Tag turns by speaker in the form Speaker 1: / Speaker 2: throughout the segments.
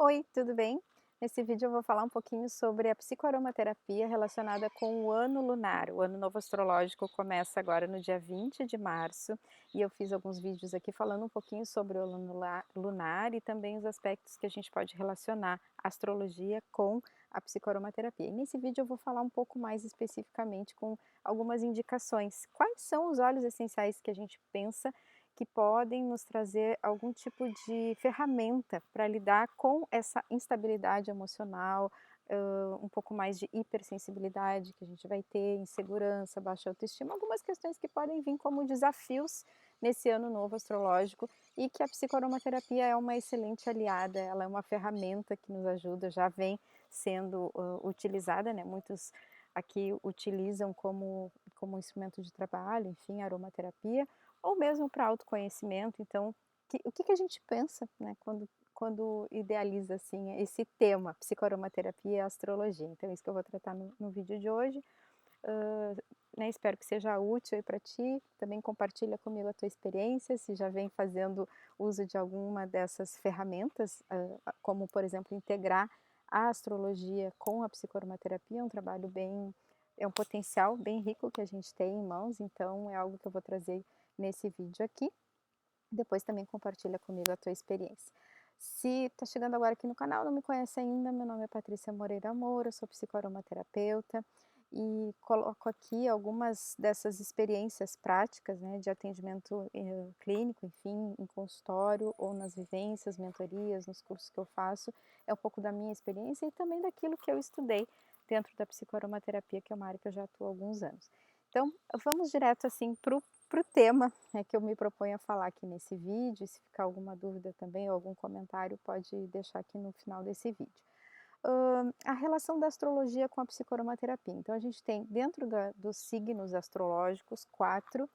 Speaker 1: Oi, tudo bem? Nesse vídeo eu vou falar um pouquinho sobre a psicoaromaterapia relacionada com o ano lunar. O ano novo astrológico começa agora no dia 20 de março e eu fiz alguns vídeos aqui falando um pouquinho sobre o ano lunar e também os aspectos que a gente pode relacionar a astrologia com a psicoaromaterapia. E nesse vídeo eu vou falar um pouco mais especificamente com algumas indicações. Quais são os óleos essenciais que a gente pensa que podem nos trazer algum tipo de ferramenta para lidar com essa instabilidade emocional, um pouco mais de hipersensibilidade que a gente vai ter, insegurança, baixa autoestima, algumas questões que podem vir como desafios nesse ano novo astrológico e que a psicoaromaterapia é uma excelente aliada, ela é uma ferramenta que nos ajuda, já vem sendo utilizada, né? Muitos aqui utilizam como instrumento de trabalho, enfim, a aromaterapia, ou mesmo para autoconhecimento, então, o que que a gente pensa, né, quando idealiza, assim, esse tema, psicoaromaterapia e astrologia. Então é isso que eu vou tratar no vídeo de hoje, né, espero que seja útil aí para ti, também compartilha comigo a tua experiência, se já vem fazendo uso de alguma dessas ferramentas, como por exemplo integrar a astrologia com a psicoaromaterapia, é um trabalho bem é um potencial bem rico que a gente tem em mãos, então é algo que eu vou trazer nesse vídeo aqui. Depois também compartilha comigo a tua experiência. Se está chegando agora aqui no canal, não me conhece ainda, meu nome é Patrícia Moreira Moura, eu sou psicoaromaterapeuta e coloco aqui algumas dessas experiências práticas, né, de atendimento clínico, enfim, em consultório ou nas vivências, mentorias, nos cursos que eu faço, é um pouco da minha experiência e também daquilo que eu estudei dentro da psicoaromaterapia, que é uma área que eu já atuo há alguns anos. Então, vamos direto assim para o tema, né, que eu me proponho a falar aqui nesse vídeo. Se ficar alguma dúvida também ou algum comentário, pode deixar aqui no final desse vídeo. A relação da astrologia com a psicoaromaterapia. Então, a gente tem dentro dos signos astrológicos 4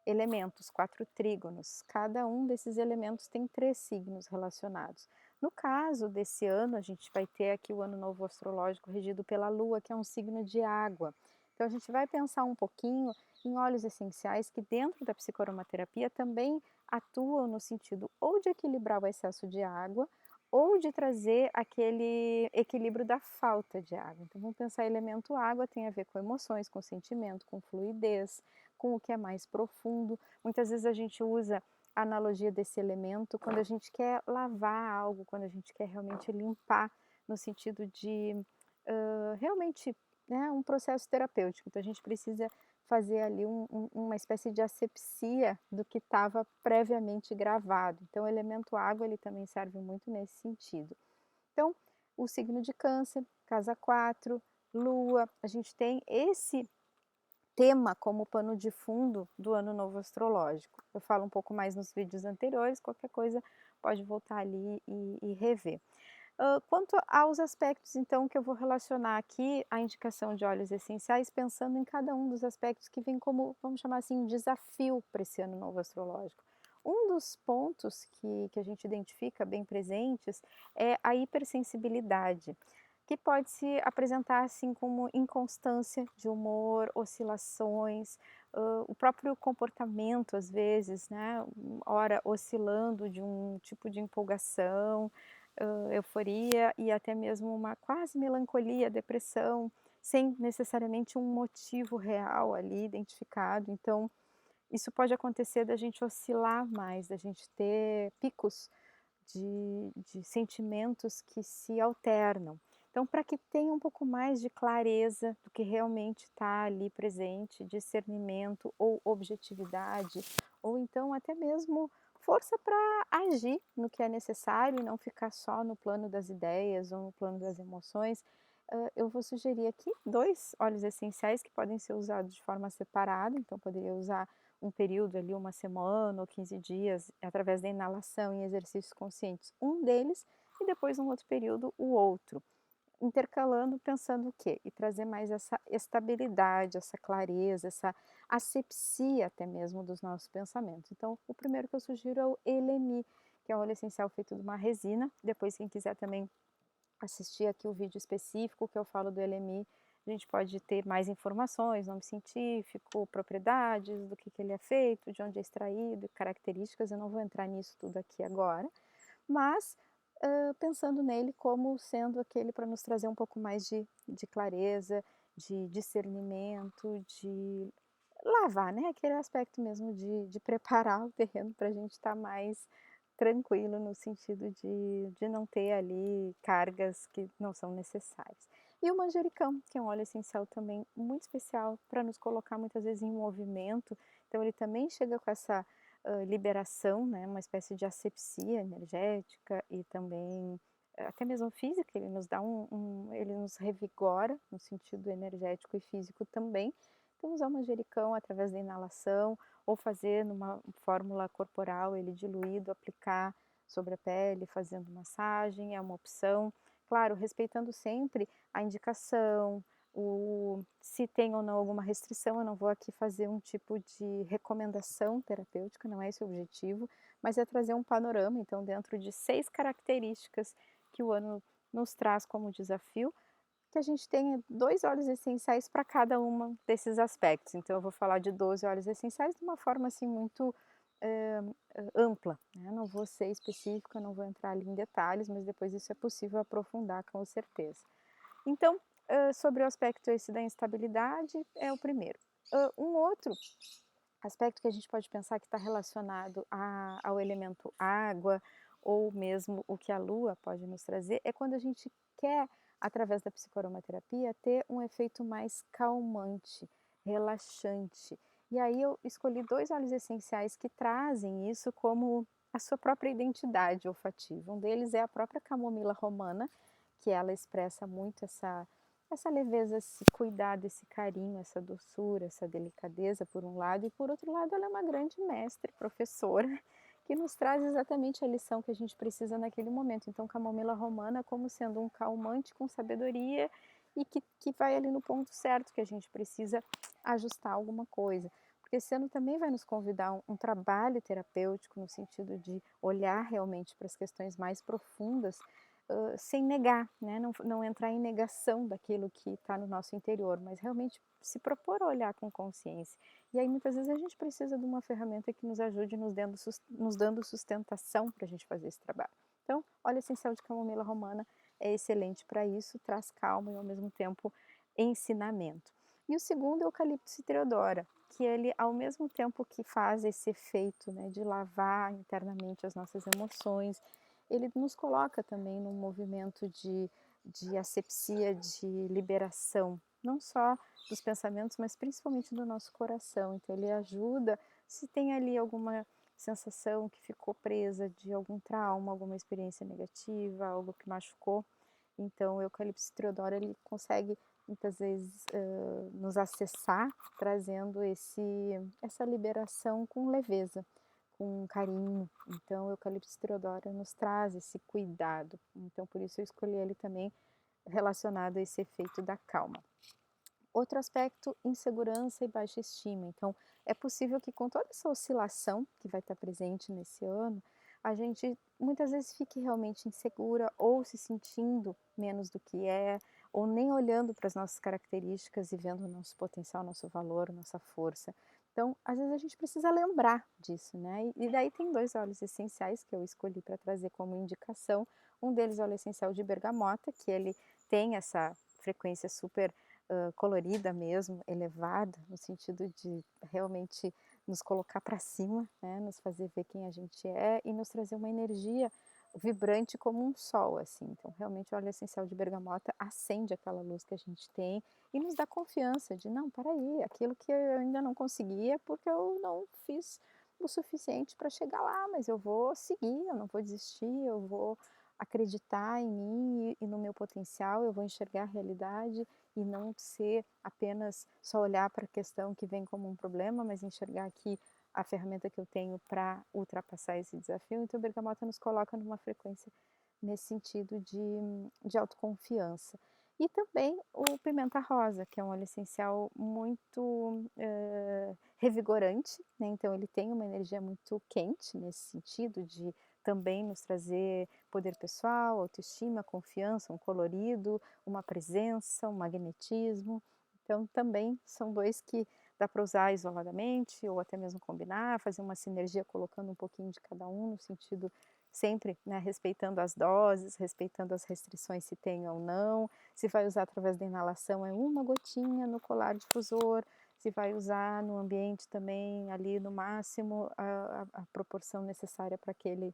Speaker 1: elementos, 4 trígonos. Cada um desses elementos tem 3 signos relacionados. No caso desse ano, a gente vai ter aqui o ano novo astrológico regido pela Lua, que é um signo de água. Então a gente vai pensar um pouquinho em óleos essenciais que dentro da psicoaromaterapia também atuam no sentido ou de equilibrar o excesso de água ou de trazer aquele equilíbrio da falta de água. Então vamos pensar elemento água tem a ver com emoções, com sentimento, com fluidez, com o que é mais profundo. Muitas vezes a gente usa a analogia desse elemento quando a gente quer lavar algo, quando a gente quer realmente limpar, no sentido de realmente, né, um processo terapêutico. Então a gente precisa fazer ali uma espécie de asepsia do que estava previamente gravado. Então o elemento água ele também serve muito nesse sentido. Então o signo de câncer, casa 4, lua, a gente tem esse tema como pano de fundo do ano novo astrológico. Eu falo um pouco mais nos vídeos anteriores, qualquer coisa pode voltar ali e rever. Quanto aos aspectos então que eu vou relacionar aqui a indicação de óleos essenciais, pensando em cada um dos aspectos que vem como, vamos chamar assim, um desafio para esse ano novo astrológico. Um dos pontos que a gente identifica bem presentes é a hipersensibilidade, que pode se apresentar assim como inconstância de humor, oscilações, o próprio comportamento às vezes, né, ora oscilando de um tipo de empolgação, euforia e até mesmo uma quase melancolia, depressão, sem necessariamente um motivo real ali identificado. Então, isso pode acontecer da gente oscilar mais, da gente ter picos de sentimentos que se alternam. Então, para que tenha um pouco mais de clareza do que realmente está ali presente, discernimento ou objetividade, ou então até mesmo força para agir no que é necessário e não ficar só no plano das ideias ou no plano das emoções, eu vou sugerir aqui 2 óleos essenciais que podem ser usados de forma separada, então poderia usar um período ali, uma semana ou 15 dias, através da inalação em exercícios conscientes, um deles, e depois um outro período, o outro. Intercalando, pensando o quê? E trazer mais essa estabilidade, essa clareza, essa asepsia até mesmo dos nossos pensamentos. Então, o primeiro que eu sugiro é o Elemi, que é um óleo essencial feito de uma resina. Depois, quem quiser também assistir aqui o vídeo específico que eu falo do LMI, a gente pode ter mais informações, nome científico, propriedades, do que ele é feito, de onde é extraído, características, eu não vou entrar nisso tudo aqui agora, mas pensando nele como sendo aquele para nos trazer um pouco mais de clareza, de discernimento, de lavar, né, aquele aspecto mesmo de preparar o terreno para a gente estar mais tranquilo no sentido de não ter ali cargas que não são necessárias. E o manjericão, que é um óleo essencial também muito especial para nos colocar muitas vezes em movimento, então ele também chega com essa, liberação, né, uma espécie de asepsia energética e também, até mesmo física, ele nos dá ele nos revigora no sentido energético e físico também. Então usar o manjericão através da inalação ou fazer numa fórmula corporal ele diluído, aplicar sobre a pele fazendo massagem, é uma opção. Claro, respeitando sempre a indicação, se tem ou não alguma restrição, eu não vou aqui fazer um tipo de recomendação terapêutica, não é esse o objetivo, mas é trazer um panorama, então dentro de 6 características que o ano nos traz como desafio, que a gente tenha 2 óleos essenciais para cada uma desses aspectos. Então eu vou falar de 12 óleos essenciais de uma forma, assim, muito, ampla, né, não vou ser específica, não vou entrar ali em detalhes, mas depois isso é possível aprofundar com certeza. Então, sobre o aspecto esse da instabilidade, é o primeiro. Um outro aspecto que a gente pode pensar que está relacionado ao elemento água, ou mesmo o que a lua pode nos trazer, é quando a gente quer, através da psicoaromaterapia, ter um efeito mais calmante, relaxante. E aí eu escolhi 2 óleos essenciais que trazem isso como a sua própria identidade olfativa. Um deles é a própria camomila romana, que ela expressa muito essa leveza, esse cuidado, esse carinho, essa doçura, essa delicadeza por um lado, e por outro lado ela é uma grande mestre, professora, que nos traz exatamente a lição que a gente precisa naquele momento. Então camomila romana como sendo um calmante com sabedoria e que vai ali no ponto certo, que a gente precisa ajustar alguma coisa. Porque esse ano também vai nos convidar a um trabalho terapêutico no sentido de olhar realmente para as questões mais profundas, sem negar, né, não entrar em negação daquilo que está no nosso interior, mas realmente se propor a olhar com consciência. E aí muitas vezes a gente precisa de uma ferramenta que nos ajude nos dando sustentação para a gente fazer esse trabalho. Então, óleo essencial de camomila romana é excelente para isso, traz calma e ao mesmo tempo ensinamento. E o segundo é o eucalipto citriodora, que ele ao mesmo tempo que faz esse efeito, né, de lavar internamente as nossas emoções, ele nos coloca também num movimento de asepsia, de liberação, não só dos pensamentos, mas principalmente do nosso coração. Então ele ajuda, se tem ali alguma sensação que ficou presa de algum trauma, alguma experiência negativa, algo que machucou, então o eucalipto citriodora ele consegue muitas vezes nos acessar, trazendo essa liberação com leveza, com carinho. Então o eucalipto citriodora nos traz esse cuidado, então por isso eu escolhi ele também relacionado a esse efeito da calma. Outro aspecto, insegurança e baixa estima. Então, é possível que com toda essa oscilação que vai estar presente nesse ano, a gente muitas vezes fique realmente insegura ou se sentindo menos do que é, ou nem olhando para as nossas características e vendo o nosso potencial, nosso valor, nossa força. Então, às vezes a gente precisa lembrar disso, né? E daí tem 2 óleos essenciais que eu escolhi para trazer como indicação. Um deles é o óleo essencial de bergamota, que ele tem essa frequência super colorida mesmo, elevada, no sentido de realmente nos colocar para cima, né, nos fazer ver quem a gente é e nos trazer uma energia vibrante como um sol, assim. Então, realmente, o óleo essencial de bergamota acende aquela luz que a gente tem e nos dá confiança de, não, para aí, aquilo que eu ainda não conseguia porque eu não fiz o suficiente para chegar lá, mas eu vou seguir, eu não vou desistir, eu vou acreditar em mim e no meu potencial, eu vou enxergar a realidade e não ser apenas só olhar para a questão que vem como um problema, mas enxergar aqui a ferramenta que eu tenho para ultrapassar esse desafio. Então, o bergamota nos coloca numa frequência nesse sentido de autoconfiança. E também o pimenta rosa, que é um óleo essencial muito revigorante, né? Então ele tem uma energia muito quente nesse sentido de também nos trazer poder pessoal, autoestima, confiança, um colorido, uma presença, um magnetismo. Então também são 2 que dá para usar isoladamente ou até mesmo combinar, fazer uma sinergia colocando um pouquinho de cada um no sentido sempre, né, respeitando as doses, respeitando as restrições se tem ou não, se vai usar através da inalação é uma gotinha no colar difusor, se vai usar no ambiente também ali no máximo a proporção necessária para aquele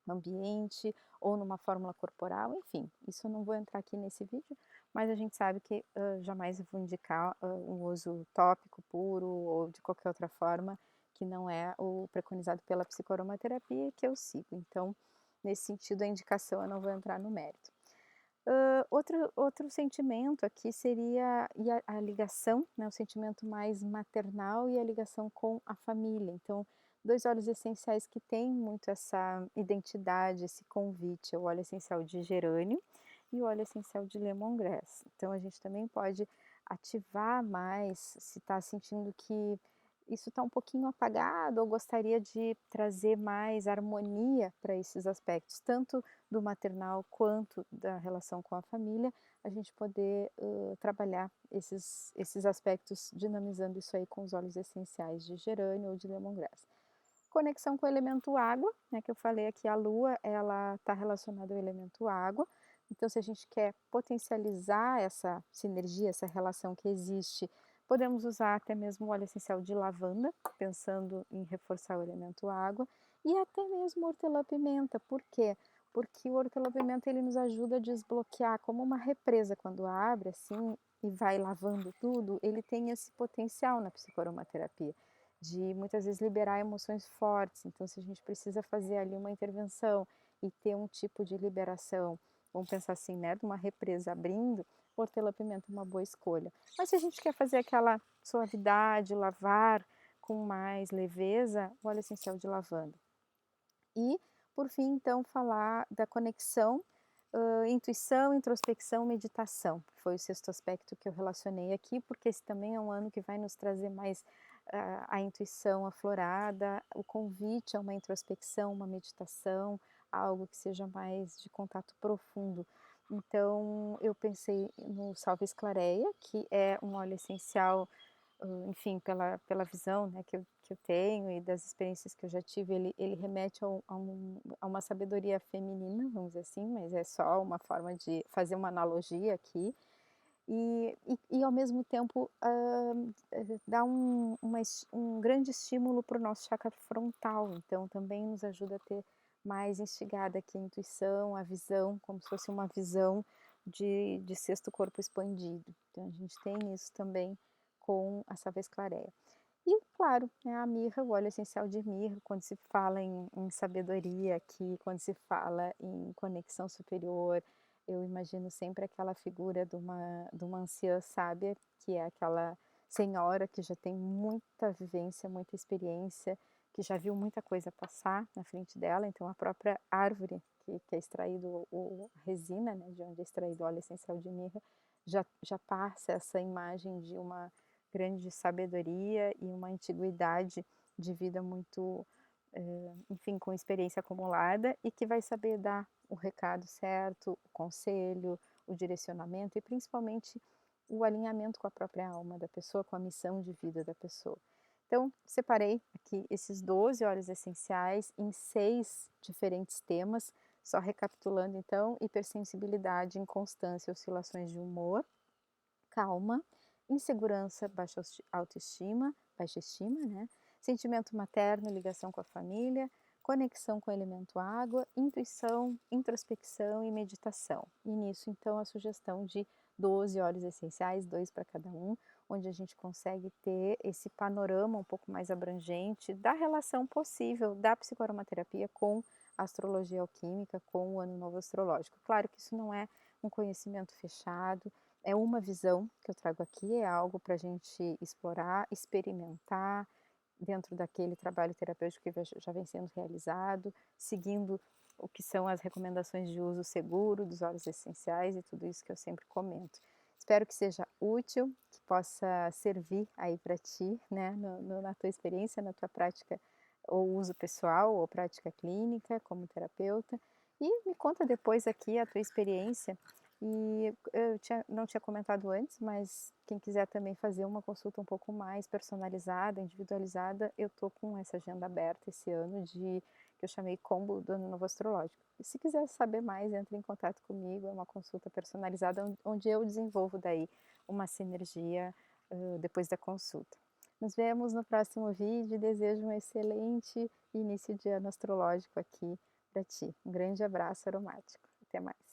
Speaker 1: ambiente ou numa fórmula corporal, enfim, isso eu não vou entrar aqui nesse vídeo, mas a gente sabe que jamais eu vou indicar um uso tópico puro ou de qualquer outra forma que não é o preconizado pela psicoaromaterapia que eu sigo. Então, nesse sentido, a indicação eu não vou entrar no mérito. Outro sentimento aqui seria e a ligação, né, o sentimento mais maternal e a ligação com a família. Então, 2 óleos essenciais que têm muito essa identidade, esse convite, é o óleo essencial de gerânio e o óleo essencial de lemongrass. Então a gente também pode ativar mais, se está sentindo que isso está um pouquinho apagado ou gostaria de trazer mais harmonia para esses aspectos, tanto do maternal quanto da relação com a família, a gente poder trabalhar esses aspectos dinamizando isso aí com os óleos essenciais de gerânio ou de lemongrass. Conexão com o elemento água, né, que eu falei aqui, a lua, ela está relacionada ao elemento água, então se a gente quer potencializar essa sinergia, essa relação que existe, podemos usar até mesmo o óleo essencial de lavanda, pensando em reforçar o elemento água, e até mesmo hortelã-pimenta, por quê? Porque o hortelã-pimenta ele nos ajuda a desbloquear, como uma represa quando abre assim e vai lavando tudo, ele tem esse potencial na psicoaromaterapia de muitas vezes liberar emoções fortes. Então, se a gente precisa fazer ali uma intervenção e ter um tipo de liberação, vamos pensar assim, né, de uma represa abrindo, hortelã-pimenta é uma boa escolha. Mas se a gente quer fazer aquela suavidade, lavar com mais leveza, o óleo essencial de lavanda. E, por fim, então, falar da conexão, intuição, introspecção, meditação. Foi o sexto aspecto que eu relacionei aqui, porque esse também é um ano que vai nos trazer mais a intuição aflorada, o convite a uma introspecção, uma meditação, algo que seja mais de contato profundo. Então, eu pensei no Salve Clareia, que é um óleo essencial enfim, pela visão, né, que eu tenho e das experiências que eu já tive, ele remete a uma sabedoria feminina, vamos dizer assim, mas é só uma forma de fazer uma analogia aqui, e ao mesmo tempo, dá um grande estímulo para o nosso chakra frontal, então também nos ajuda a ter mais instigada aqui a intuição, a visão, como se fosse uma visão de sexto corpo expandido. Então a gente tem isso também com a Salve Clareia. E claro, né, a mirra, o óleo essencial de mirra, quando se fala em sabedoria aqui, quando se fala em conexão superior, eu imagino sempre aquela figura de uma anciã sábia, que é aquela senhora que já tem muita vivência, muita experiência, que já viu muita coisa passar na frente dela, então a própria árvore que é extraído a resina, né, de onde é extraído o óleo essencial de mirra, já passa essa imagem de uma grande sabedoria e uma antiguidade de vida muito, enfim, com experiência acumulada e que vai saber dar o recado certo, o conselho, o direcionamento e principalmente o alinhamento com a própria alma da pessoa, com a missão de vida da pessoa. Então, separei aqui esses 12 óleos essenciais em 6 diferentes temas, só recapitulando então, hipersensibilidade, inconstância, oscilações de humor, calma, insegurança, autoestima, baixa estima, né? Sentimento materno, ligação com a família, conexão com o elemento água, intuição, introspecção e meditação. E nisso, então, a sugestão de 12 óleos essenciais, 2 para cada um, onde a gente consegue ter esse panorama um pouco mais abrangente da relação possível da psicoaromaterapia com a astrologia alquímica, com o ano novo astrológico. Claro que isso não é um conhecimento fechado, é uma visão que eu trago aqui, é algo para a gente explorar, experimentar dentro daquele trabalho terapêutico que já vem sendo realizado, seguindo o que são as recomendações de uso seguro dos óleos essenciais e tudo isso que eu sempre comento. Espero que seja útil, que possa servir aí para ti, né, na tua experiência, na tua prática ou uso pessoal ou prática clínica como terapeuta. E me conta depois aqui a tua experiência e eu não tinha comentado antes, mas quem quiser também fazer uma consulta um pouco mais personalizada, individualizada, eu estou com essa agenda aberta esse ano de que eu chamei Combo do Ano Novo Astrológico. E se quiser saber mais, entre em contato comigo, é uma consulta personalizada onde eu desenvolvo daí uma sinergia, depois da consulta. Nos vemos no próximo vídeo e desejo um excelente início de ano astrológico aqui para ti. Um grande abraço aromático. Até mais.